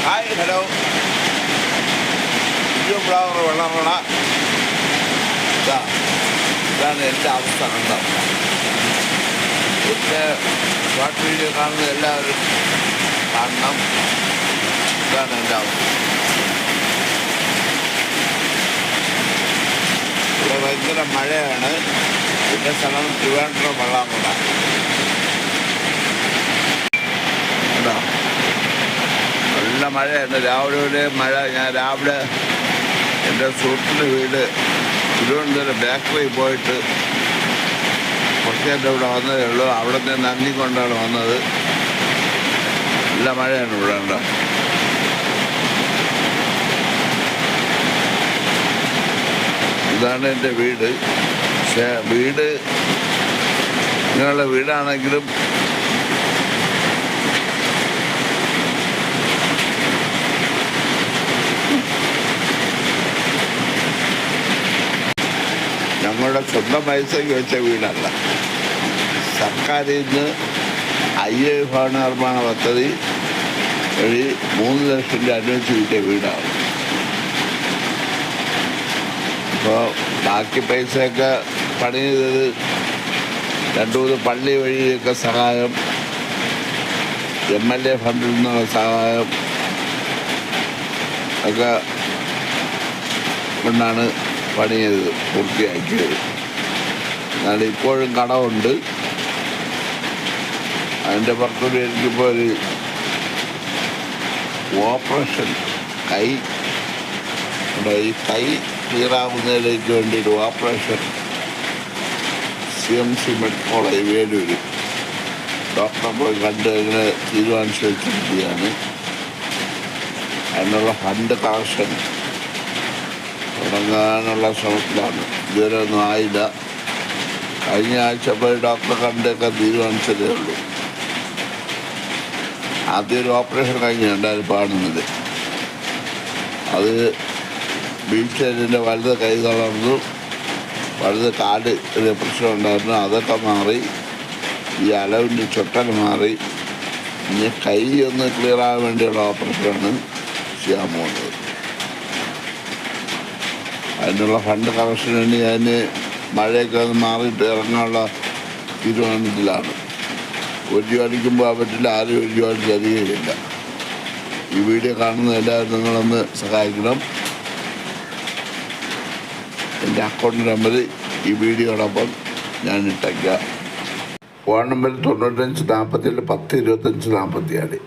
Hi hello, flower വെള്ളറണ ഇതാണ് എൻ്റെ അവസ്ഥ. കണ്ടോ? എൻ്റെ ഷോർട്ട് വീഡിയോ കാണുന്ന എല്ലാവരും കാണണം. ഇതാണ് എൻ്റെ അവസ്ഥ. ഇവിടെ ഭയങ്കര മഴയാണ്. എൻ്റെ സ്ഥലം ട്രിവാൻഡ്രം വെള്ളാമുള്ള. കേട്ടോ, നല്ല മഴയാണ്. രാവിലെ മഴ. ഞാൻ രാവിലെ എൻ്റെ സുഹൃത്തിൻ്റെ വീട് തിരുവനന്തപുരം ബേക്കറിയിൽ പോയിട്ട് കുറച്ച് നേരം ഇവിടെ വന്നതേ ഉള്ളൂ. അവിടെ നിന്ന് നന്ദി കൊണ്ടാണ് വന്നത്. നല്ല മഴയാണ് ഇവിടെ. ഉണ്ടോ? ഇതാണ് എൻ്റെ വീട്. പക്ഷേ വീട് ഇങ്ങനെയുള്ള വീടാണെങ്കിലും ഞങ്ങളുടെ സ്വന്തം പൈസയ്ക്ക് വെച്ച വീടല്ല. സർക്കാരിൽ നിന്ന് IAS ഭവന നിർമ്മാണ പദ്ധതി വഴി 3 ലക്ഷം രൂപ അനുവദിച്ച് കിട്ടിയ വീടാണ്. അപ്പോൾ ബാക്കി പൈസയൊക്കെ പണി ചെയ്തത് 2-3 പള്ളി വഴിയൊക്കെ സഹായം, MLA ഫണ്ടിൽ നിന്നുള്ള സഹായം ഒക്കെ കൊണ്ടാണ് പണി ചെയ്തത്, പൂർത്തിയാക്കിയത്. എന്നാൽ ഇപ്പോഴും കടമുണ്ട്. അതിൻ്റെ പുറത്തുകൂടി എനിക്കിപ്പോൾ ഒരു ഓപ്പറേഷൻ ഈ കൈ ക്ലിയറാവുന്നതിലേക്ക് വേണ്ടി ഒരു operation CMC medical college Velur ഡോക്ടറെ പോയി കണ്ട് ഇങ്ങനെ തീരുമാനിച്ചു വെച്ചിരിക്കുകയാണ്. അതിനുള്ള ഫണ്ട് കളക്ഷൻ തുടങ്ങാനുള്ള ശ്രമത്തിലാണ്. ഇതുവരെ ഒന്നും ആയില്ല. കഴിഞ്ഞ ആഴ്ച പോയി ഡോക്ടറെ കണ്ടൊക്കെ തീരുമാനിച്ചതേ ഉള്ളൂ. ആദ്യം ഒരു ഓപ്പറേഷൻ കഴിഞ്ഞുണ്ടായിരുന്നു കാണുന്നത്. അത് വീൽചെയറിൻ്റെ വലുത് കൈ തളർന്നു, വലുത് കാല് ഒരു പ്രശ്നം ഉണ്ടായിരുന്നു. അതൊക്കെ മാറി. ഈ അലവിൻ്റെ ചൊട്ടൽ മാറി. ഇനി കൈ ഒന്ന് ക്ലിയർ ആകാൻ വേണ്ടിയുള്ള ഓപ്പറേഷനാണ് ചെയ്യാൻ പോകുന്നത്. അതിനുള്ള ഫണ്ട് കളക്ഷന് വേണ്ടി ഞാൻ മഴയൊക്കെ ഒന്ന് മാറിയിട്ട് ഇറങ്ങാനുള്ള തീരുമാനത്തിലാണ്. ഒരു രൂപ അടിക്കുമ്പോൾ ആ പറ്റില്ല, ആരും ഒരു രൂപ അധികമില്ല. ഈ വീഡിയോ കാണുന്ന എല്ലാവരും നിങ്ങളൊന്ന് സഹായിക്കണം. എൻ്റെ അക്കൗണ്ട് നമ്പർ ഈ വീഡിയോടൊപ്പം ഞാൻ ഇട്ടേക്കാം. Phone number 95 47 10 25 44.